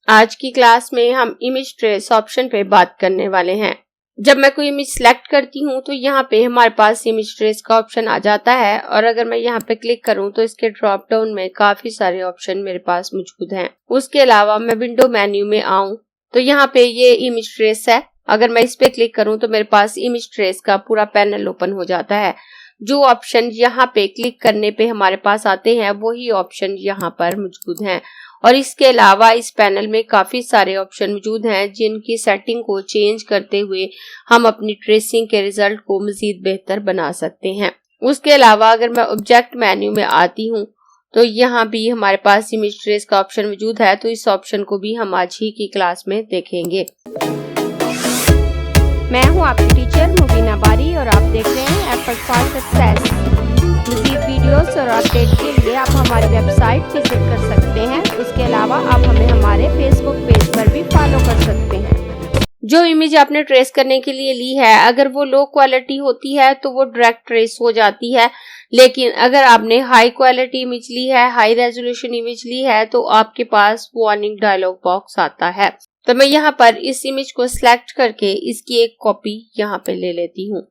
आज की क्लास में हम इमेज ट्रेस ऑप्शन पे बात करने वाले हैं। जब मैं कोई इमेज सेलेक्ट करती हूँ तो यहाँ पे हमारे पास इमेज ट्रेस का ऑप्शन आ जाता है और अगर मैं यहाँ पे क्लिक करूँ तो इसके ड्रॉप डाउन में काफी सारे ऑप्शन मेरे पास मौजूद हैं। उसके अलावा मैं विंडो मेन्यू में आऊँ तो यहाँ पे ये इमेज ट्रेस है। अगर मैं इस पे क्लिक करूँ तो मेरे पास इमेज ट्रेस का पूरा पैनल ओपन हो जाता है। जो ऑप्शन यहाँ पे क्लिक करने पे हमारे पास आते हैं वही ऑप्शन यहाँ पर मौजूद हैं और इसके अलावा इस पैनल में काफी सारे ऑप्शन मौजूद हैं जिनकी सेटिंग को चेंज करते हुए हम अपनी ट्रेसिंग के रिजल्ट को मजीद बेहतर बना सकते हैं। उसके अलावा अगर मैं ऑब्जेक्ट मेन्यू में आती हूँ तो यहाँ भी हमारे पास इमेज ट्रेस का ऑप्शन मौजूद है, तो इस ऑप्शन को भी हम आज ही की क्लास में देखेंगे। मैं हूँ आपकी टीचर मुबीना बारी और आप देख रहे हैं एफर्ट फॉर सक्सेस। मज़ीद वीडियोस और अपडेट के लिए आप हमारी वेबसाइट विजिट कर सकते हैं। उसके अलावा आप हमें हमारे फेसबुक पेज पर भी फॉलो कर सकते हैं। जो इमेज आपने ट्रेस करने के लिए ली है अगर वो लो क्वालिटी होती है तो वो डायरेक्ट ट्रेस हो जाती है, लेकिन अगर आपने हाई क्वालिटी इमेज ली है, हाई रेजोल्यूशन इमेज ली है तो आपके पास वार्निंग डायलॉग बॉक्स आता है। तो मैं यहाँ पर इस इमेज को सिलेक्ट करके इसकी एक कॉपी यहाँ पे ले लेती हूँ।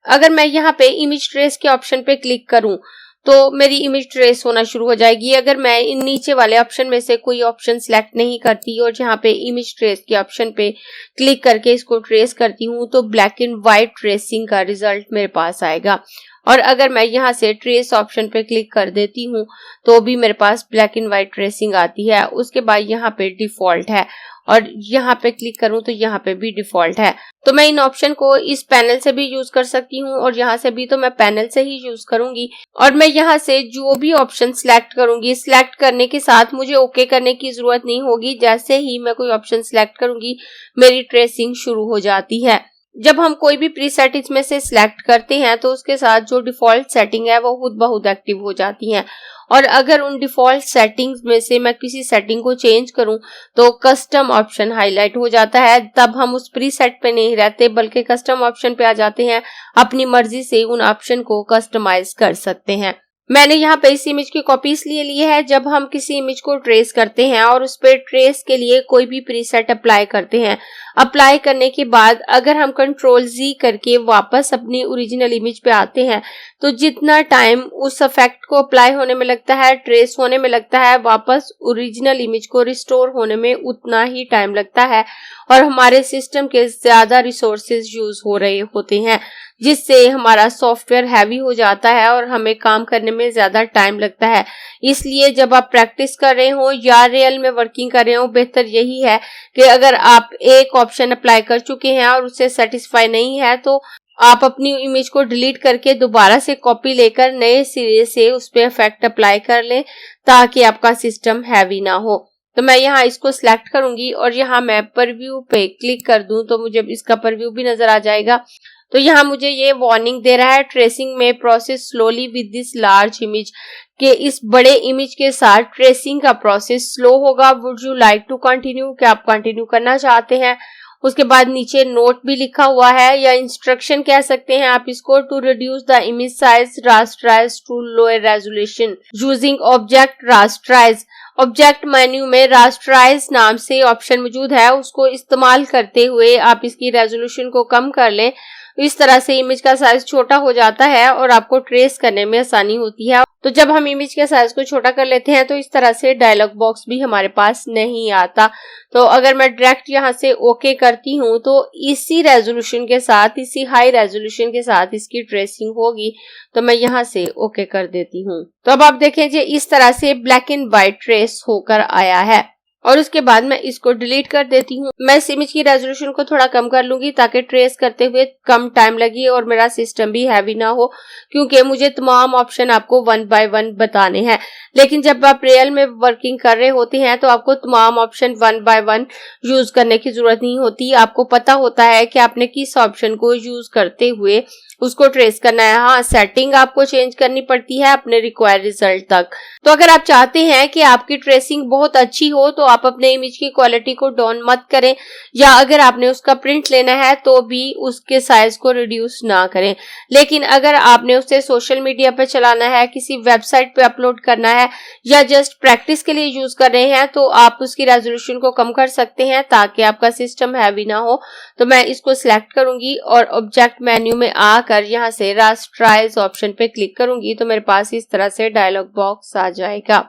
अगर मैं यहाँ पे इमेज ट्रेस के ऑप्शन पे क्लिक करूँ तो मेरी इमेज ट्रेस होना शुरू हो जाएगी। अगर मैं इन नीचे वाले ऑप्शन में से कोई ऑप्शन सिलेक्ट नहीं करती और यहाँ पे इमेज ट्रेस के ऑप्शन पे क्लिक करके इसको ट्रेस करती हूँ तो ब्लैक एंड व्हाइट ट्रेसिंग का रिजल्ट मेरे पास आएगा। और अगर मैं यहाँ से ट्रेस ऑप्शन पे क्लिक कर देती हूँ तो भी मेरे पास ब्लैक एंड व्हाइट ट्रेसिंग आती है। उसके बाद यहाँ पे डिफॉल्ट है और यहाँ पे क्लिक करूँ तो यहाँ पे भी डिफॉल्ट है। तो मैं इन ऑप्शन को इस पैनल से भी यूज कर सकती हूँ और यहाँ से भी तो मैं पैनल से ही यूज करूंगी। और मैं यहाँ से जो भी ऑप्शन सिलेक्ट करूंगी, सिलेक्ट करने के साथ मुझे ओके करने की जरूरत नहीं होगी। जैसे ही मैं कोई ऑप्शन सिलेक्ट करूंगी मेरी ट्रेसिंग शुरू हो जाती है। जब हम कोई भी प्रीसेट इसमें से सिलेक्ट करते हैं तो उसके साथ जो डिफॉल्ट सेटिंग है वो खुद ब खुद एक्टिव हो जाती हैं। और अगर उन डिफॉल्ट सेटिंग्स में से मैं किसी सेटिंग को चेंज करूं तो कस्टम ऑप्शन हाईलाइट हो जाता है। तब हम उस प्रीसेट पे नहीं रहते बल्कि कस्टम ऑप्शन पे आ जाते हैं। अपनी मर्जी से उन ऑप्शन को कस्टमाइज कर सकते हैं। मैंने यहाँ पे इस इमेज की कॉपी इसलिए ली है, जब हम किसी इमेज को ट्रेस करते हैं और उस पर ट्रेस के लिए कोई भी प्रीसेट अप्लाई करते हैं, अप्लाई करने के बाद अगर हम कंट्रोल Z करके वापस अपनी ओरिजिनल इमेज पे आते हैं तो जितना टाइम उस इफेक्ट को अप्लाई होने में लगता है, ट्रेस होने में लगता है, वापस ओरिजिनल इमेज को रिस्टोर होने में उतना ही टाइम लगता है और हमारे सिस्टम के ज्यादा रिसोर्सेज यूज हो रहे होते हैं, जिससे हमारा सॉफ्टवेयर हैवी हो जाता है और हमें काम करने में ज्यादा टाइम लगता है। इसलिए जब आप प्रैक्टिस कर रहे हो या रियल में वर्किंग कर रहे हो, बेहतर यही है कि अगर आप एक ऑप्शन अप्लाई कर चुके हैं और उससे सेटिस्फाई नहीं है तो आप अपनी इमेज को डिलीट करके दोबारा से कॉपी लेकर नए सिरे से उस पर इफेक्ट अप्लाई कर लें ताकि आपका सिस्टम हैवी ना हो। तो मैं यहाँ इसको सिलेक्ट करूंगी और यहाँ मैं परव्यू पे क्लिक कर दूं तो मुझे इसका परव्यू भी नजर आ जाएगा। तो यहाँ मुझे ये वार्निंग दे रहा है, ट्रेसिंग में process slowly with this large image, कि इस बड़े इमेज के साथ ट्रेसिंग का प्रोसेस स्लो होगा। Would you like to continue, क्या आप कंटिन्यू करना चाहते हैं। उसके बाद नीचे नोट भी लिखा हुआ है या इंस्ट्रक्शन कह सकते हैं आप इसको, to reduce the image size rasterize to lower resolution using object rasterize. Object menu में रास्टराइज नाम से ऑप्शन मौजूद है, उसको इस्तेमाल करते हुए आप इसकी रेजोल्यूशन को कम कर लें। इस तरह से इमेज का साइज छोटा हो जाता है और आपको ट्रेस करने में आसानी होती है। तो जब हम इमेज के साइज को छोटा कर लेते हैं तो इस तरह से डायलॉग बॉक्स भी हमारे पास नहीं आता। तो अगर मैं डायरेक्ट यहाँ से ओके करती हूँ तो इसी रेजोल्यूशन के साथ, इसी हाई रेजोल्यूशन के साथ इसकी ट्रेसिंग होगी। तो मैं यहाँ से ओके कर देती हूँ। तो अब आप देखें जी इस तरह से ब्लैक एंड व्हाइट ट्रेस होकर आया है और उसके बाद मैं इसको डिलीट कर देती हूँ। मैं इस इमेज की रेजोल्यूशन को थोड़ा कम कर लूंगी ताकि ट्रेस करते हुए कम टाइम लगे और मेरा सिस्टम भी हैवी ना हो, क्योंकि मुझे तमाम ऑप्शन आपको 1 बाय 1 बताने हैं। लेकिन जब आप रियल में वर्किंग कर रहे होते हैं तो आपको तमाम ऑप्शन 1 बाय 1 यूज करने की जरूरत नहीं होती। आपको पता होता है कि आपने किस ऑप्शन को यूज करते हुए उसको ट्रेस करना है। हाँ, सेटिंग आपको चेंज करनी पड़ती है अपने रिक्वायर्ड रिजल्ट तक। तो अगर आप चाहते हैं कि आपकी ट्रेसिंग बहुत अच्छी हो तो आप अपने इमेज की क्वालिटी को डाउन मत करें, या अगर आपने उसका प्रिंट लेना है तो भी उसके साइज को रिड्यूस ना करें। लेकिन अगर आपने उसे सोशल मीडिया पे चलाना है, किसी वेबसाइट पे अपलोड करना है, या जस्ट प्रैक्टिस के लिए यूज कर रहे हैं, तो आप उसकी रेजोल्यूशन को कम कर सकते हैं ताकि आपका सिस्टम हैवी ना हो। तो मैं इसको सिलेक्ट करूंगी और ऑब्जेक्ट मेन्यू में आकर यहाँ से रास्टराइज ऑप्शन पे क्लिक करूंगी तो मेरे पास इस तरह से डायलॉग बॉक्स आ जाएगा।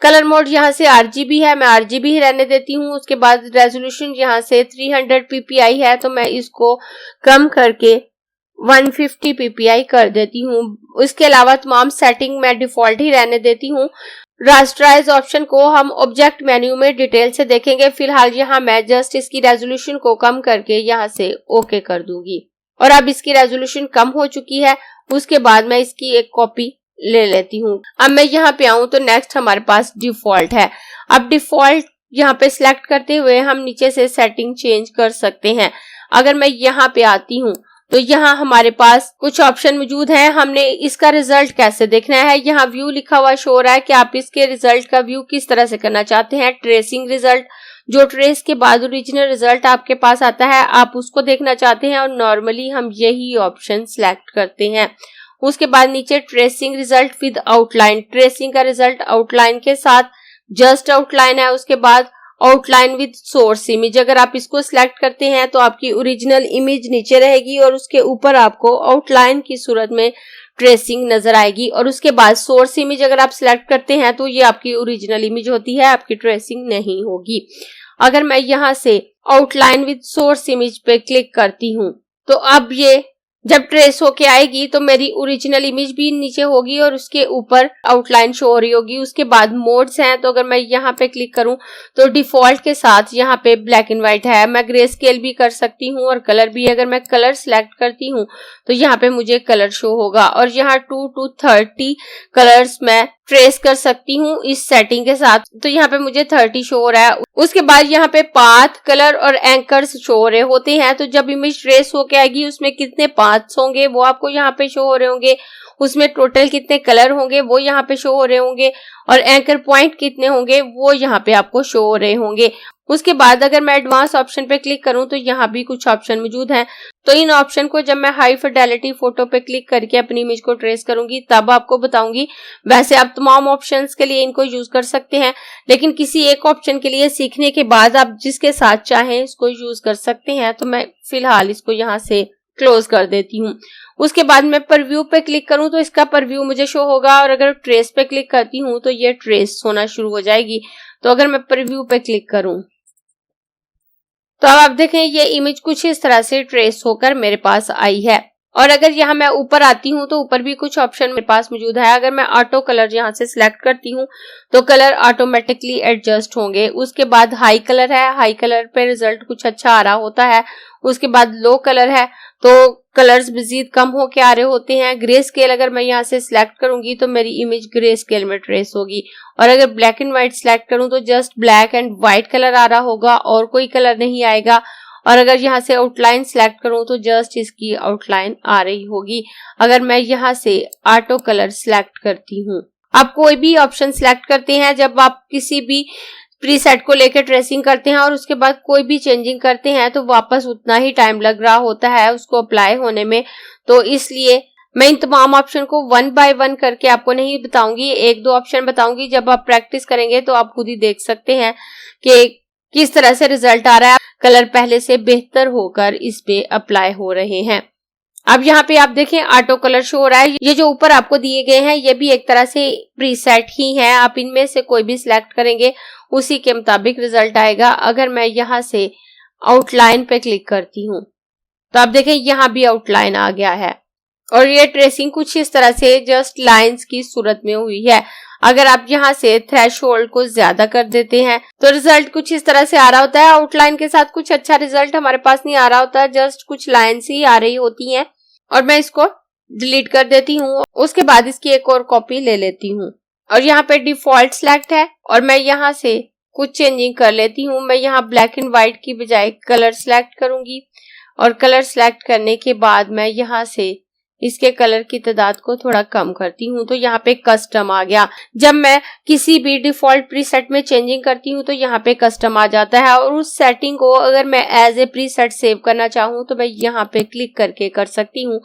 कलर मोड यहाँ से RGB है, मैं RGB ही रहने देती हूँ। उसके बाद रेजोल्यूशन यहाँ से 300 ppi है तो मैं इसको कम करके 150 ppi कर देती हूँ। उसके अलावा तमाम सेटिंग मैं डिफॉल्ट ही रहने देती हूँ। रास्टराइज ऑप्शन को हम ऑब्जेक्ट मेन्यू में डिटेल से देखेंगे। फिलहाल यहाँ मैं जस्ट इसकी रेजोल्यूशन को कम करके यहाँ से ओके कर दूंगी और अब इसकी रेजोल्यूशन कम हो चुकी है। उसके बाद मैं इसकी एक कॉपी ले लेती हूँ। अब मैं यहाँ पे आऊँ तो नेक्स्ट हमारे पास डिफॉल्ट है। अब डिफॉल्ट यहाँ पे सिलेक्ट करते हुए हम नीचे से सेटिंग चेंज कर सकते हैं। अगर मैं यहाँ पे आती हूँ तो यहाँ हमारे पास कुछ ऑप्शन मौजूद हैं। हमने इसका रिजल्ट कैसे देखना है, यहाँ व्यू लिखा हुआ शो हो रहा है कि आप इसके रिजल्ट का व्यू किस तरह से करना चाहते हैं। ट्रेसिंग रिजल्ट, जो ट्रेस के बाद ओरिजिनल रिजल्ट आपके पास आता है, आप उसको देखना चाहते हैं और नॉर्मली हम यही ऑप्शन सिलेक्ट करते हैं। उसके बाद नीचे tracing result with outline, tracing का रिजल्ट आउटलाइन के साथ, जस्ट आउटलाइन है। उसके बाद आउटलाइन विद सोर्स इमेज, अगर आप इसको सिलेक्ट करते हैं तो आपकी ओरिजिनल इमेज नीचे रहेगी और उसके ऊपर आपको आउटलाइन की सूरत में ट्रेसिंग नजर आएगी। और उसके बाद सोर्स इमेज अगर आप सिलेक्ट करते हैं तो ये आपकी ओरिजिनल इमेज होती है, आपकी ट्रेसिंग नहीं होगी। अगर मैं यहाँ से आउटलाइन विद सोर्स इमेज पे क्लिक करती हूँ तो अब ये जब ट्रेस होके आएगी तो मेरी ओरिजिनल इमेज भी नीचे होगी और उसके ऊपर आउटलाइन शो हो रही होगी। उसके बाद मोड्स हैं, तो अगर मैं यहाँ पे क्लिक करूँ तो डिफॉल्ट के साथ यहाँ पे ब्लैक एंड व्हाइट है। मैं ग्रे स्केल भी कर सकती हूँ और कलर भी। अगर मैं कलर सिलेक्ट करती हूँ तो यहाँ पे मुझे कलर शो होगा और यहाँ 2 to 30 कलर्स मैं ट्रेस कर सकती हूँ इस सेटिंग के साथ। तो यहाँ पे मुझे 30 शो हो रहा है। उसके बाद यहाँ पे पाथ, कलर और एंकर्स शो हो रहे होते हैं। तो जब इमेज ट्रेस होके आएगी उसमें कितने पाथ्स होंगे वो आपको यहाँ पे शो हो रहे होंगे, उसमें टोटल कितने कलर होंगे वो यहाँ पे शो हो रहे होंगे और एंकर पॉइंट कितने होंगे वो यहाँ पे आपको शो हो रहे होंगे। उसके बाद अगर मैं एडवांस ऑप्शन पे क्लिक करूं तो यहाँ भी कुछ ऑप्शन मौजूद हैं। तो इन ऑप्शन को जब मैं हाई फिडेलिटी फोटो पे क्लिक करके अपनी इमेज को ट्रेस करूंगी तब आपको बताऊंगी। वैसे आप तमाम ऑप्शंस के लिए इनको यूज कर सकते हैं, लेकिन किसी एक ऑप्शन के लिए सीखने के बाद आप जिसके साथ चाहें इसको यूज कर सकते हैं। तो मैं फिलहाल इसको यहाँ से क्लोज कर देती हूँ। उसके बाद मैं परव्यू पे क्लिक करूं तो इसका परव्यू मुझे शो होगा और अगर ट्रेस पे क्लिक करती हूँ तो ये ट्रेस होना शुरू हो जाएगी। तो अगर मैं परव्यू पे क्लिक करूं तो अब आप देखें ये इमेज कुछ इस तरह से ट्रेस होकर मेरे पास आई है। और अगर यहाँ मैं ऊपर आती हूँ तो ऊपर भी कुछ ऑप्शन मेरे पास मौजूद है। अगर मैं ऑटो कलर यहाँ से सिलेक्ट करती हूँ तो कलर ऑटोमेटिकली एडजस्ट होंगे। उसके बाद हाई कलर है, हाई कलर पे रिजल्ट कुछ अच्छा आ रहा होता है। उसके बाद लो कलर है तो कलर्स मजीद कम होके आ रहे होते हैं। ग्रे स्केल अगर मैं यहाँ से सिलेक्ट करूंगी तो मेरी इमेज ग्रे स्केल में ट्रेस होगी और अगर ब्लैक एंड व्हाइट सिलेक्ट करूं तो just black and white colour आ रहा होगा और कोई कलर नहीं आएगा। और अगर यहाँ से आउटलाइन सिलेक्ट करूं तो जस्ट इसकी आउटलाइन आ रही होगी। अगर मैं यहाँ से ऑटो कलर सिलेक्ट करती हूँ, आप कोई भी ऑप्शन सिलेक्ट करते हैं जब आप किसी भी प्रीसेट को लेकर ट्रेसिंग करते हैं और उसके बाद कोई भी चेंजिंग करते हैं तो वापस उतना ही टाइम लग रहा होता है उसको अप्लाई होने में। तो इसलिए मैं इन तमाम ऑप्शन को 1 by 1 करके आपको नहीं बताऊंगी, 1-2 ऑप्शन बताऊंगी। जब आप प्रैक्टिस करेंगे तो आप खुद ही देख सकते हैं कि किस तरह से रिजल्ट आ रहा है। कलर पहले से बेहतर होकर इस पे अप्लाई हो रहे हैं। अब यहाँ पे आप देखें ऑटो कलर शो हो रहा है। ये जो ऊपर आपको दिए गए हैं ये भी एक तरह से प्रीसेट ही हैं। आप इनमें से कोई भी सिलेक्ट करेंगे उसी के मुताबिक रिजल्ट आएगा। अगर मैं यहाँ से आउटलाइन पे क्लिक करती हूँ तो आप देखें यहाँ भी आउटलाइन आ गया है और ये ट्रेसिंग कुछ इस तरह से जस्ट लाइंस की सूरत में हुई है। अगर आप यहाँ से थ्रेशोल्ड को ज्यादा कर देते हैं तो रिजल्ट कुछ इस तरह से आ रहा होता है। आउटलाइन के साथ कुछ अच्छा रिजल्ट हमारे पास नहीं आ रहा होता, जस्ट कुछ लाइंस ही आ रही होती हैं और मैं इसको डिलीट कर देती हूँ। उसके बाद इसकी एक और कॉपी ले लेती हूँ और यहाँ पे डिफॉल्ट सिलेक्ट है और मैं यहाँ से कुछ चेंजिंग कर लेती हूँ। मैं यहाँ ब्लैक एंड व्हाइट की बजाय कलर सिलेक्ट करूंगी और कलर सिलेक्ट करने के बाद मैं यहाँ से इसके कलर की तादाद को थोड़ा कम करती हूँ तो यहाँ पे कस्टम आ गया। जब मैं किसी भी डिफॉल्ट प्रीसेट में चेंजिंग करती हूँ तो यहाँ पे कस्टम आ जाता है, और उस सेटिंग को अगर मैं एज ए प्रीसेट सेव करना चाहूँ तो मैं यहाँ पे क्लिक करके कर सकती हूँ।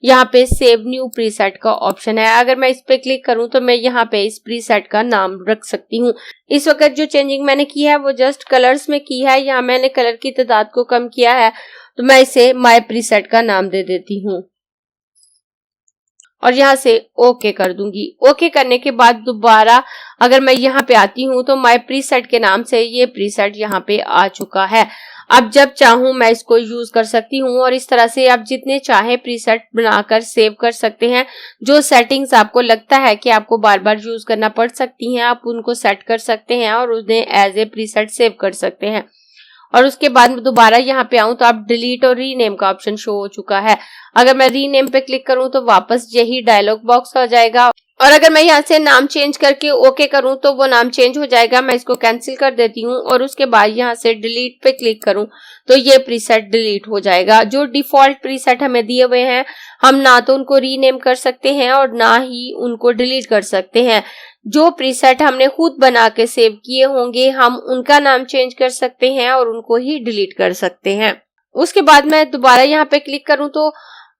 यहाँ पे सेव न्यू प्रीसेट का ऑप्शन है, अगर मैं इस पे क्लिक करूँ तो मैं यहाँ पे इस प्रीसेट का नाम रख सकती हूँ। इस वक्त जो चेंजिंग मैंने की है वो जस्ट कलर्स में की है, यहाँ मैंने कलर की तादाद को कम किया है तो मैं इसे माई प्रीसेट का नाम दे देती हूँ और यहाँ से ओके कर दूंगी। ओके करने के बाद दोबारा अगर मैं यहाँ पे आती हूँ तो माई प्रीसेट के नाम से ये प्रीसेट यहाँ पे आ चुका है। अब जब चाहूँ मैं इसको यूज कर सकती हूँ और इस तरह से आप जितने चाहे प्रीसेट बनाकर सेव कर सकते हैं। जो सेटिंग्स आपको लगता है कि आपको बार बार यूज करना पड़ सकती हैं, आप उनको सेट कर सकते हैं और उन्हें एज ए प्रीसेट सेव कर सकते हैं। और उसके बाद दोबारा यहाँ पे आऊं तो आप डिलीट और रीनेम का ऑप्शन शो हो चुका है। अगर मैं रीनेम पे क्लिक करूं तो वापस यही डायलॉग बॉक्स आ जाएगा, और अगर मैं यहाँ से नाम चेंज करके ओके करूं तो वो नाम चेंज हो जाएगा। मैं इसको कैंसिल कर देती हूँ और उसके बाद यहाँ से डिलीट पे क्लिक करूं तो ये प्रीसेट डिलीट हो जाएगा। जो डिफॉल्ट प्रीसेट हमें दिए हुए हैं हम ना तो उनको रीनेम कर सकते हैं और ना ही उनको डिलीट कर सकते हैं। जो प्रीसेट हमने खुद बना के सेव किए होंगे हम उनका नाम चेंज कर सकते हैं और उनको ही डिलीट कर सकते हैं। उसके बाद मैं दोबारा यहाँ पे क्लिक करूं तो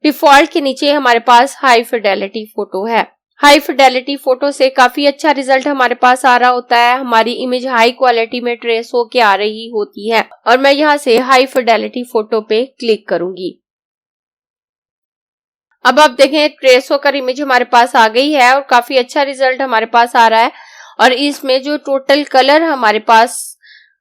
डिफॉल्ट के नीचे हमारे पास हाई फिडेलिटी फोटो है। हाई फिडेलिटी फोटो से काफी अच्छा रिजल्ट हमारे पास आ रहा होता है। हमारी इमेज हाई क्वालिटी में ट्रेस होके आ रही होती है और मैं यहाँ से हाई फिडेलिटी फोटो पे क्लिक करूंगी। अब आप देखें ट्रेस होकर इमेज हमारे पास आ गई है और काफी अच्छा रिजल्ट हमारे पास आ रहा है। और इसमें जो टोटल कलर हमारे पास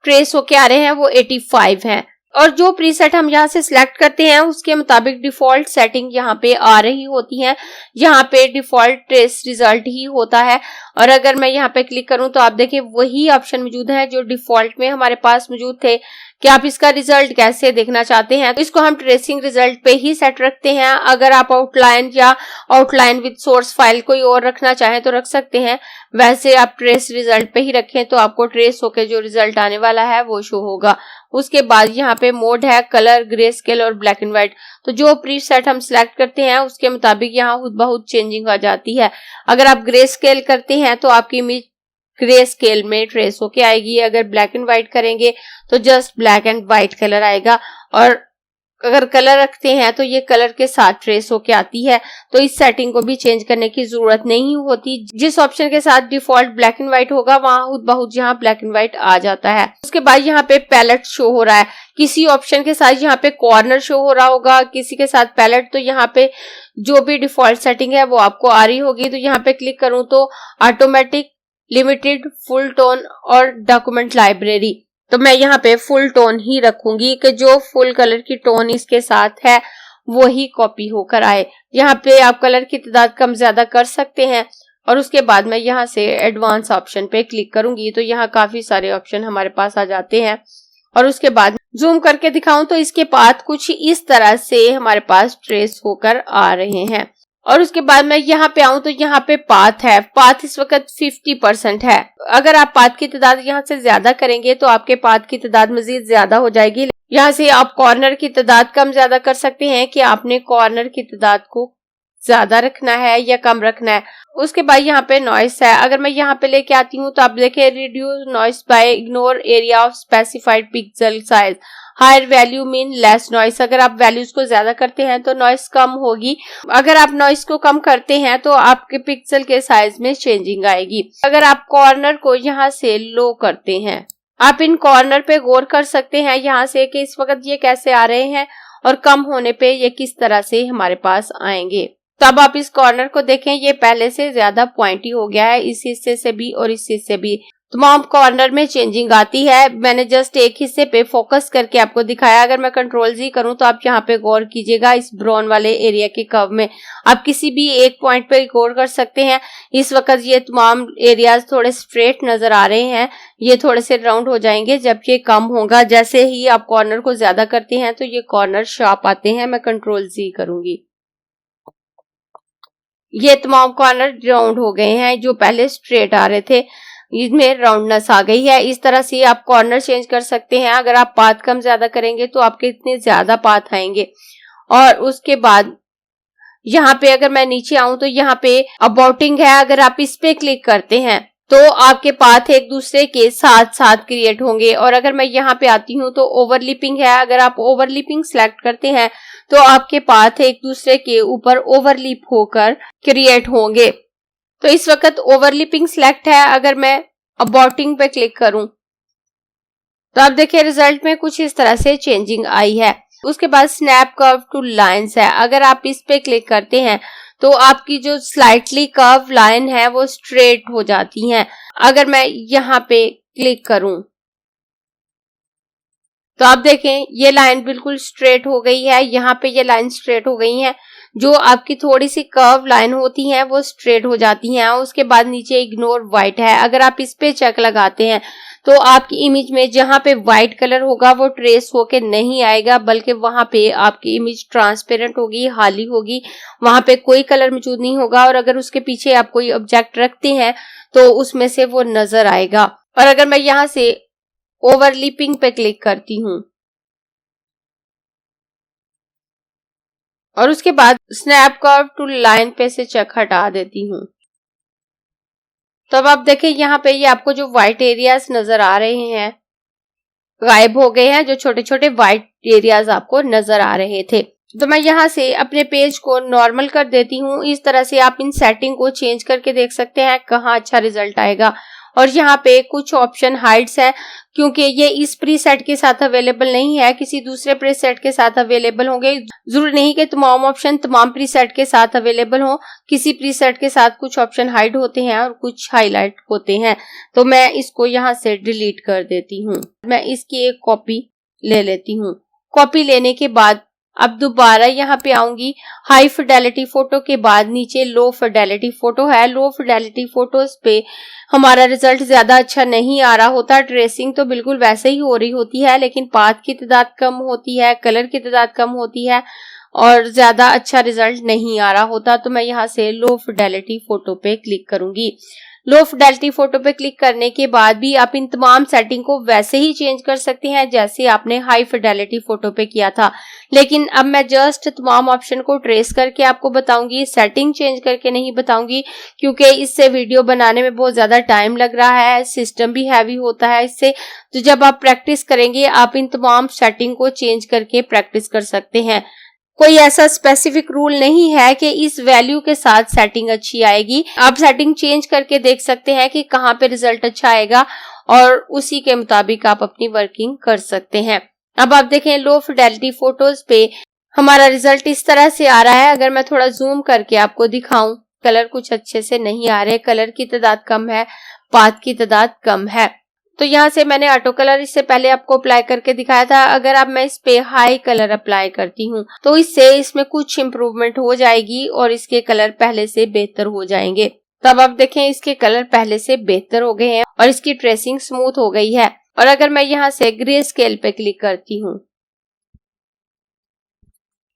ट्रेस होके आ रहे हैं वो 85 हैं। और जो प्रीसेट हम यहाँ से सिलेक्ट करते हैं उसके मुताबिक डिफॉल्ट सेटिंग यहाँ पे आ रही होती है। यहाँ पे डिफॉल्ट ट्रेस रिजल्ट ही होता है। और अगर मैं यहाँ पे क्लिक करूँ तो आप देखिए वही ऑप्शन मौजूद है जो डिफॉल्ट में हमारे पास मौजूद थे कि आप इसका रिजल्ट कैसे देखना चाहते हैं। तो इसको हम ट्रेसिंग रिजल्ट पे ही सेट रखते हैं। अगर आप आउटलाइन या आउटलाइन विद सोर्स फाइल कोई और रखना चाहें तो रख सकते हैं, वैसे आप ट्रेस रिजल्ट पे ही रखें तो आपको ट्रेस होकर जो रिजल्ट आने वाला है वो शो होगा। उसके बाद यहाँ पे मोड है कलर, ग्रे स्केल और ब्लैक एंड व्हाइट। तो जो प्रीसेट हम सिलेक्ट करते हैं उसके मुताबिक यहाँ खुद बहुत चेंजिंग आ जाती है। अगर आप ग्रे स्केल करते हैं तो आपकी इमेज ग्रे स्केल में ट्रेस होके आएगी। अगर ब्लैक एंड व्हाइट करेंगे तो just black and white colour आएगा। और अगर कलर रखते हैं तो ये कलर के साथ ट्रेस होके आती है। तो इस सेटिंग को भी चेंज करने की जरूरत नहीं होती। जिस ऑप्शन के साथ डिफॉल्ट ब्लैक एंड व्हाइट होगा वहां खुद बहुत यहाँ ब्लैक एंड व्हाइट आ जाता है। उसके बाद यहाँ पे पैलेट शो हो रहा है। किसी ऑप्शन के साथ यहाँ पे कॉर्नर शो हो रहा होगा, किसी के साथ पैलेट। तो यहाँ पे जो भी डिफॉल्ट सेटिंग है वो आपको आ रही होगी। तो यहाँ पे क्लिक करूं तो ऑटोमेटिक, लिमिटेड, फुल टोन और डॉक्यूमेंट लाइब्रेरी। तो मैं यहाँ पे फुल टोन ही रखूंगी कि जो फुल कलर की टोन इसके साथ है वो ही कॉपी होकर आए। यहाँ पे आप कलर की तादाद कम ज्यादा कर सकते हैं। और उसके बाद मैं यहाँ से एडवांस ऑप्शन पे क्लिक करूंगी तो यहाँ काफी सारे ऑप्शन हमारे पास आ जाते हैं। और उसके बाद जूम करके दिखाऊं तो इसके पाथ कुछ इस तरह से हमारे पास ट्रेस होकर आ रहे हैं। और उसके बाद मैं यहाँ पे आऊं तो यहाँ पे पाथ है। पाथ इस वक्त 50% है। अगर आप पाथ की तादाद यहाँ से ज्यादा करेंगे तो आपके पाथ की तादाद मजीद ज्यादा हो जाएगी। यहाँ से आप कॉर्नर की तादाद कम ज्यादा कर सकते हैं कि आपने कॉर्नर की तादाद को ज्यादा रखना है या कम रखना है। उसके बाद यहाँ पे नॉइस है। अगर मैं यहाँ पे लेके आती हूँ तो आप देखें reduce noise by ignore area of specified pixel size, higher value mean less noise. अगर आप वैल्यूज को ज्यादा करते हैं तो नॉइस कम होगी। अगर आप नॉइस को कम करते हैं तो आपके पिक्सल के साइज में चेंजिंग आएगी। अगर आप कॉर्नर को यहाँ से लो करते हैं, आप इन कॉर्नर पे गौर कर सकते हैं यहाँ से कि इस वक्त ये कैसे आ रहे हैं और कम होने पे ये किस तरह से हमारे पास आएंगे। तब आप इस कॉर्नर को देखें, ये पहले से ज्यादा पॉइंटी हो गया है, इस हिस्से से भी और इस हिस्से भी। तमाम कॉर्नर में चेंजिंग आती है। मैंने जस्ट एक हिस्से पे फोकस करके आपको दिखाया। अगर मैं कंट्रोल जी करूं तो आप यहाँ पे गौर कीजिएगा इस ब्राउन वाले एरिया के कर्व में आप किसी भी एक पॉइंट पे गौर कर सकते हैं। इस वक्त ये तमाम एरियाज थोड़े स्ट्रेट नजर आ रहे हैं, ये थोड़े से राउंड हो जाएंगे जब ये कम होगा। जैसे ही आप कॉर्नर को ज्यादा करते हैं तो ये कॉर्नर शार्प आते हैं। मैं कंट्रोल जी करूंगी, ये तमाम कॉर्नर राउंड हो गए हैं। जो पहले स्ट्रेट आ रहे थे इसमें राउंडनेस आ गई है। इस तरह से आप कॉर्नर चेंज कर सकते हैं। अगर आप पाथ कम ज्यादा करेंगे तो आपके इतने ज्यादा पाथ आएंगे। और उसके बाद यहाँ पे अगर मैं नीचे आऊं तो यहाँ पे अबाउटिंग है, अगर आप इस पे क्लिक करते हैं तो आपके पाथ एक दूसरे के साथ साथ क्रिएट होंगे। और अगर मैं यहाँ पे आती हूँ तो ओवरलिपिंग है, अगर आप ओवरलिपिंग सेलेक्ट करते हैं तो आपके पाथ एक दूसरे के ऊपर ओवरलिप होकर क्रिएट होंगे। तो इस वक्त ओवरलिपिंग सिलेक्ट है, अगर मैं अबाउटिंग पे क्लिक करूं तो आप देखिए रिजल्ट में कुछ इस तरह से चेंजिंग आई है। उसके बाद स्नैप कर्व टू लाइंस है, अगर आप इस पे क्लिक करते हैं तो आपकी जो स्लाइटली कर्व लाइन है वो स्ट्रेट हो जाती हैं। अगर मैं यहाँ पे क्लिक करूं तो आप देखें ये लाइन बिल्कुल स्ट्रेट हो गई है, यहाँ पे ये लाइन स्ट्रेट हो गई है। जो आपकी थोड़ी सी कर्व लाइन होती हैं वो स्ट्रेट हो जाती हैं। उसके बाद नीचे इग्नोर व्हाइट है, अगर आप इस पे चेक लगाते हैं तो आपकी इमेज में जहां पे व्हाइट कलर होगा वो ट्रेस होके नहीं आएगा, बल्कि वहां पे आपकी इमेज ट्रांसपेरेंट होगी, हाली होगी, वहां पे कोई कलर मौजूद नहीं होगा। और अगर उसके पीछे आप कोई ऑब्जेक्ट रखते हैं तो उसमें से वो नजर आएगा। और अगर मैं यहाँ से ओवरलिपिंग पे क्लिक करती हूँ और उसके बाद स्नैप कर्व टू लाइन पे से चेक हटा देती हूँ, तो अब आप देखें यहाँ पे ये आपको जो व्हाइट एरियाज नजर आ रहे हैं गायब हो गए हैं, जो छोटे छोटे व्हाइट एरियाज आपको नजर आ रहे थे। तो मैं यहाँ से अपने पेज को नॉर्मल कर देती हूँ। इस तरह से आप इन सेटिंग को चेंज करके देख सकते हैं कहाँ अच्छा रिजल्ट आएगा। और यहाँ पे कुछ ऑप्शन हाइड्स है, क्योंकि ये इस प्रीसेट के साथ अवेलेबल नहीं है, किसी दूसरे प्रीसेट के साथ अवेलेबल होंगे। जरूरी नहीं कि तमाम ऑप्शन तमाम प्रीसेट के साथ अवेलेबल हो, किसी प्रीसेट के साथ कुछ ऑप्शन हाइड होते हैं और कुछ हाईलाइट होते हैं। तो मैं इसको यहाँ से डिलीट कर देती हूँ। मैं इसकी एक कॉपी ले लेती हूँ। कॉपी लेने के बाद अब दोबारा यहाँ पे आऊंगी। हाई फिडेलिटी फोटो के बाद नीचे लो फिडेलिटी फोटो है। लो फिडेलिटी फोटोज पे हमारा रिजल्ट ज्यादा अच्छा नहीं आ रहा होता, ट्रेसिंग तो बिल्कुल वैसे ही हो रही होती है, लेकिन पाथ की तादाद कम होती है, कलर की तादाद कम होती है और ज्यादा अच्छा रिजल्ट नहीं आ रहा होता। तो मैं यहाँ से लो फिडेलिटी फोटो पे क्लिक करूंगी। लो फिडेलिटी फोटो पे क्लिक करने के बाद भी आप इन तमाम सेटिंग को वैसे ही चेंज कर सकते हैं जैसे आपने हाई फिडेलिटी फोटो पे किया था, लेकिन अब मैं जस्ट तमाम ऑप्शन को ट्रेस करके आपको बताऊंगी, सेटिंग चेंज करके नहीं बताऊंगी, क्योंकि इससे वीडियो बनाने में बहुत ज्यादा टाइम लग रहा है, सिस्टम भी हैवी होता है इससे। तो जब आप प्रैक्टिस करेंगे आप इन तमाम सेटिंग को चेंज करके प्रैक्टिस कर सकते हैं। कोई ऐसा स्पेसिफिक रूल नहीं है कि इस वैल्यू के साथ सेटिंग अच्छी आएगी। आप सेटिंग चेंज करके देख सकते हैं कि कहाँ पे रिजल्ट अच्छा आएगा और उसी के मुताबिक आप अपनी वर्किंग कर सकते हैं। अब आप देखें लो फिडेलिटी फोटोज पे हमारा रिजल्ट इस तरह से आ रहा है। अगर मैं थोड़ा जूम करके आपको दिखाऊं, कलर कुछ अच्छे से नहीं आ रहे, कलर की तादाद कम है, पाथ की तादाद कम है। तो यहाँ से मैंने ऑटो कलर इससे पहले आपको अप्लाई करके दिखाया था। अगर अब मैं इस पे हाई कलर अप्लाई करती हूँ तो इससे इसमें कुछ इम्प्रूवमेंट हो जाएगी और इसके कलर पहले से बेहतर हो जाएंगे। तब आप देखें इसके कलर पहले से बेहतर हो गए हैं और इसकी ट्रेसिंग स्मूथ हो गई है। और अगर मैं यहाँ से ग्रे स्केल पे क्लिक करती हूँ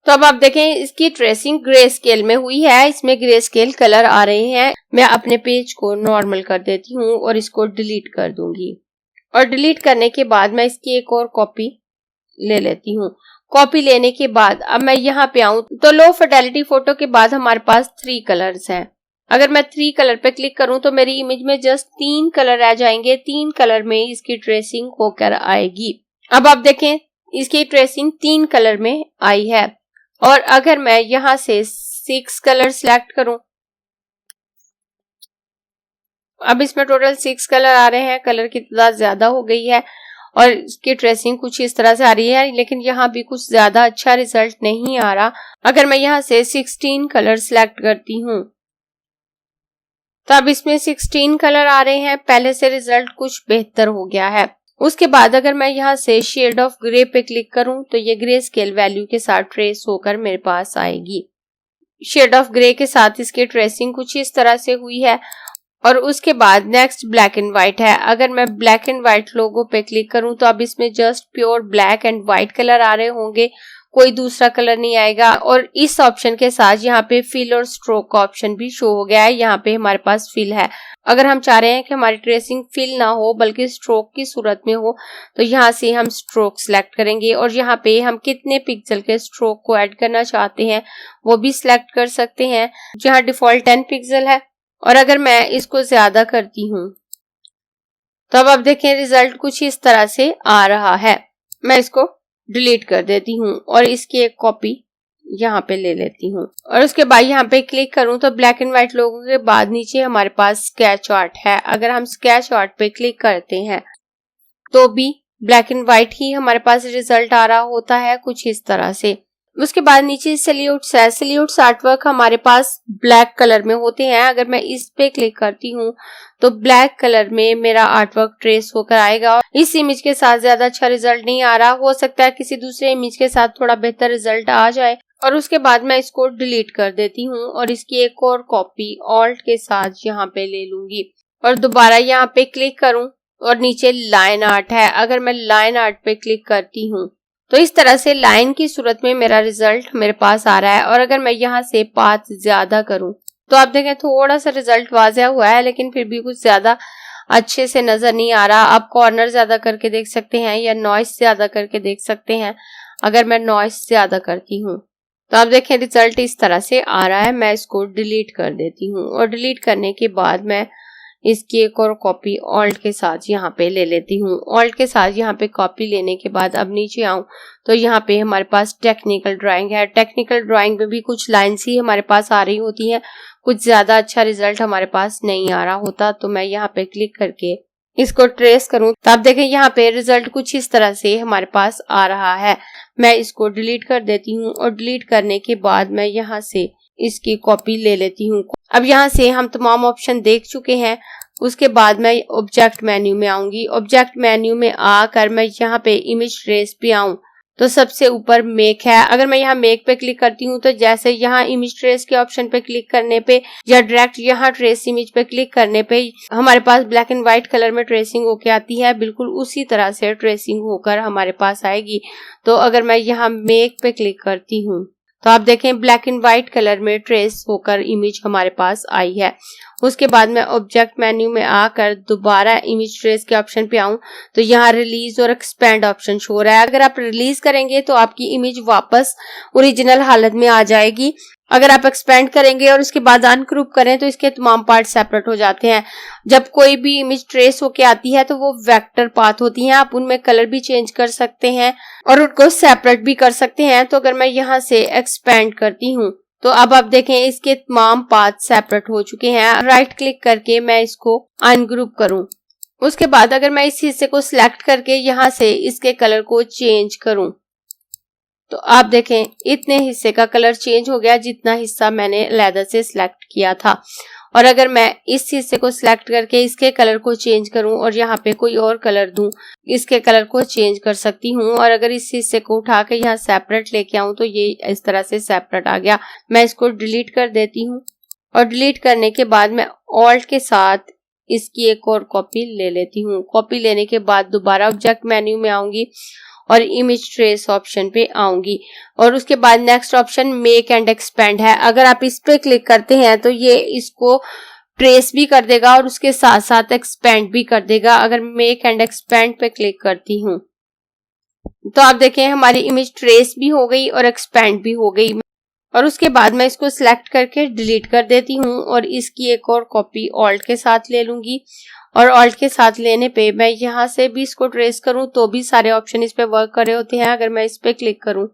तो अब आप देखें इसकी ट्रेसिंग ग्रे स्केल में हुई है, इसमें ग्रे स्केल कलर आ रहे हैं। मैं अपने पेज को नॉर्मल कर देती हूँ और इसको डिलीट कर दूंगी। और डिलीट करने के बाद मैं इसकी एक और कॉपी ले लेती हूँ। कॉपी लेने के बाद अब मैं यहाँ पे आऊं तो लो फिडेलिटी फोटो के बाद हमारे पास 3 कलर्स हैं। अगर मैं 3 कलर पे क्लिक करूं तो मेरी इमेज में जस्ट 3 कलर रह जाएंगे। 3 कलर में इसकी ट्रेसिंग होकर आएगी। अब आप देखें इसकी ट्रेसिंग 3 कलर में आई है। और अगर मैं यहाँ से 6 कलर सिलेक्ट करूं, अब इसमें टोटल 6 कलर आ रहे हैं, कलर की तादाद ज्यादा हो गई है और इसकी ट्रेसिंग कुछ इस तरह से आ रही है, लेकिन यहाँ भी कुछ ज्यादा अच्छा रिजल्ट नहीं आ रहा। अगर मैं यहाँ से 16 कलर सिलेक्ट करती हूँ तो अब इसमें 16 कलर आ रहे हैं, पहले से रिजल्ट कुछ बेहतर हो गया है। उसके बाद अगर मैं यहाँ से शेड ऑफ ग्रे पे क्लिक करूं तो ये ग्रे स्केल वैल्यू के साथ ट्रेस होकर मेरे पास आएगी। शेड ऑफ ग्रे के साथ इसकी ट्रेसिंग कुछ इस तरह से हुई है। और उसके बाद नेक्स्ट ब्लैक एंड व्हाइट है। अगर मैं ब्लैक एंड व्हाइट लोगो पे क्लिक करूं तो अब इसमें just pure black and white colour आ रहे होंगे, कोई दूसरा कलर नहीं आएगा। और इस ऑप्शन के साथ यहाँ पे फिल और स्ट्रोक का ऑप्शन भी शो हो गया है। यहाँ पे हमारे पास फिल है। अगर हम चाह रहे हैं कि हमारी ट्रेसिंग फिल ना हो बल्कि स्ट्रोक की सूरत में हो तो यहाँ से हम स्ट्रोक सिलेक्ट करेंगे और यहाँ पे हम कितने पिक्सल के स्ट्रोक को ऐड करना चाहते हैं वो भी सिलेक्ट कर सकते हैं। यहाँ डिफॉल्ट 10 पिक्सल है और अगर मैं इसको ज्यादा करती हूँ तो अब आप देखें रिजल्ट कुछ इस तरह से आ रहा है। मैं इसको डिलीट कर देती हूँ और इसकी एक कॉपी यहाँ पे ले लेती हूँ और उसके बाद यहाँ पे क्लिक करूँ तो ब्लैक एंड व्हाइट लोगों के बाद नीचे हमारे पास स्केच आर्ट है। अगर हम स्केच आर्ट पे क्लिक करते हैं तो भी ब्लैक एंड व्हाइट ही हमारे पास रिजल्ट आ रहा होता है कुछ इस तरह से। उसके बाद नीचे सैल्यूट्स है। सैल्यूट्स आर्टवर्क हमारे पास ब्लैक कलर में होते हैं। अगर मैं इस पे क्लिक करती हूँ तो ब्लैक कलर में मेरा आर्टवर्क ट्रेस होकर आएगा। इस इमेज के साथ ज्यादा अच्छा रिजल्ट नहीं आ रहा, हो सकता है किसी दूसरे इमेज के साथ थोड़ा बेहतर रिजल्ट आ जाए। और उसके बाद मैं इसको डिलीट कर देती हूँ और इसकी एक और कॉपी ऑल्ट के साथ यहाँ पे ले लूंगी और दोबारा यहाँ पे क्लिक करूँ और नीचे लाइन आर्ट है। अगर मैं लाइन आर्ट पे क्लिक करती हूँ तो इस तरह से लाइन की सूरत में मेरा रिजल्ट मेरे पास आ रहा है। और अगर मैं यहाँ से पाथ ज्यादा करूँ तो आप देखें थोड़ा सा रिजल्ट वाज़ह हुआ है लेकिन फिर भी कुछ ज्यादा अच्छे से नजर नहीं आ रहा। आप कॉर्नर ज्यादा करके देख सकते हैं या नॉइस ज्यादा करके देख सकते हैं। अगर मैं नॉइस ज्यादा करती हूँ तो आप देखें रिजल्ट इस तरह से आ रहा है। मैं इसको डिलीट कर देती हूँ और डिलीट करने के बाद मैं इसकी एक और कॉपी ऑल्ट के साथ यहाँ पे ले लेती हूँ। ऑल्ट के साथ यहाँ पे कॉपी लेने के बाद अब नीचे आऊँ तो यहाँ पे हमारे पास टेक्निकल ड्राइंग है। टेक्निकल ड्राइंग में भी कुछ लाइन्स ही हमारे पास आ रही होती हैं, कुछ ज्यादा अच्छा रिजल्ट हमारे पास नहीं आ रहा होता। तो मैं यहाँ पे क्लिक करके इसको ट्रेस करूं तो आप देखें यहाँ पे रिजल्ट कुछ इस तरह से हमारे पास आ रहा है। मैं इसको डिलीट कर देती हूँ और डिलीट करने के बाद मैं यहाँ से इसकी कॉपी ले लेती हूँ। अब यहाँ से हम तमाम ऑप्शन देख चुके हैं। उसके बाद मैं ऑब्जेक्ट मेन्यू में आऊंगी। ऑब्जेक्ट मेन्यू में आकर मैं यहाँ पे इमेज ट्रेस पे आऊं तो सबसे ऊपर मेक है। अगर मैं यहाँ मेक पे क्लिक करती हूँ तो जैसे यहाँ इमेज ट्रेस के ऑप्शन पे क्लिक करने पे या डायरेक्ट यहाँ ट्रेस इमेज पे क्लिक करने पे हमारे पास ब्लैक एंड व्हाइट कलर में ट्रेसिंग होके आती है, बिल्कुल उसी तरह से ट्रेसिंग होकर हमारे पास आएगी। तो अगर मैं यहाँ मेक पे क्लिक करती हूँ तो आप देखें ब्लैक एंड व्हाइट कलर में ट्रेस होकर इमेज हमारे पास आई है। उसके बाद मैं ऑब्जेक्ट मेन्यू में आकर दोबारा इमेज ट्रेस के ऑप्शन पे आऊं तो यहाँ रिलीज और एक्सपेंड ऑप्शन शो हो रहा है। अगर आप रिलीज करेंगे तो आपकी इमेज वापस ओरिजिनल हालत में आ जाएगी। अगर आप एक्सपेंड करेंगे और उसके बाद अनग्रुप करें तो इसके तमाम पार्ट सेपरेट हो जाते हैं। जब कोई भी इमेज ट्रेस होके आती है तो वो वेक्टर पाथ होती हैं, आप उनमें कलर भी चेंज कर सकते हैं और उनको सेपरेट भी कर सकते हैं। तो अगर मैं यहाँ से एक्सपेंड करती हूँ तो अब आप देखें इसके तमाम पाथ सेपरेट हो चुके हैं। राइट क्लिक करके मैं इसको अनग्रुप करूं। उसके बाद अगर मैं इस हिस्से को सिलेक्ट करके यहाँ से इसके कलर को चेंज करूं तो आप देखें इतने हिस्से का कलर चेंज हो गया जितना हिस्सा मैंने अलहदा से सिलेक्ट किया था। और अगर मैं इस हिस्से को सिलेक्ट करके इसके कलर को चेंज करूं और यहाँ पे कोई और कलर दूं, इसके कलर को चेंज कर सकती हूँ। और अगर इस हिस्से को उठा के यहाँ सेपरेट लेके आऊं तो ये इस तरह से सेपरेट आ गया। मैं इसको डिलीट कर देती हूँ और डिलीट करने के बाद मैं ऑल्ट के साथ इसकी एक और कॉपी ले लेती हूँ। कॉपी लेने के बाद दोबारा ऑब्जेक्ट मेन्यू में आऊंगी और इमेज ट्रेस ऑप्शन पे आऊंगी और उसके बाद next option make and expand है। अगर आप इस पे क्लिक करते हैं तो ये इसको ट्रेस भी कर देगा और उसके साथ साथ एक्सपेंड भी कर देगा। अगर मेक एंड एक्सपेंड पे क्लिक करती हूँ तो आप देखें हमारी इमेज ट्रेस भी हो गई और एक्सपेंड भी हो गई। और उसके बाद मैं इसको सिलेक्ट करके डिलीट कर देती हूँ और इसकी एक और कॉपी ऑल्ट के साथ ले लूंगी। और ऑल्ट के साथ लेने पे मैं यहाँ से भी इसको ट्रेस करूं तो भी सारे ऑप्शन इस पे वर्क कर रहे होते हैं। अगर मैं इस पे क्लिक करूं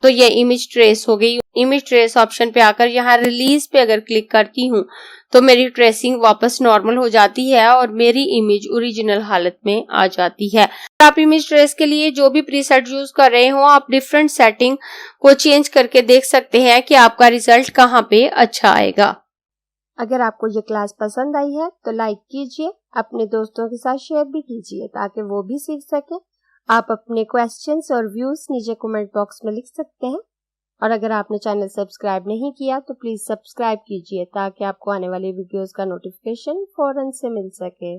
तो ये इमेज ट्रेस हो गई। इमेज ट्रेस ऑप्शन पे आकर यहाँ रिलीज पे अगर क्लिक करती हूँ तो मेरी ट्रेसिंग वापस नॉर्मल हो जाती है और मेरी इमेज ओरिजिनल हालत में आ जाती है। आप इमेज ट्रेस के लिए जो भी प्रीसेट यूज कर रहे हो आप डिफरेंट सेटिंग को चेंज करके देख सकते हैं कि आपका रिजल्ट कहाँ पे अच्छा आएगा। अगर आपको ये क्लास पसंद आई है तो लाइक कीजिए, अपने दोस्तों के साथ शेयर भी कीजिए ताकि वो भी सीख सके। आप अपने क्वेश्चंस और व्यूज नीचे कमेंट बॉक्स में लिख सकते हैं और अगर आपने चैनल सब्सक्राइब नहीं किया तो प्लीज सब्सक्राइब कीजिए ताकि आपको आने वाली वीडियोस का नोटिफिकेशन फौरन से मिल सके।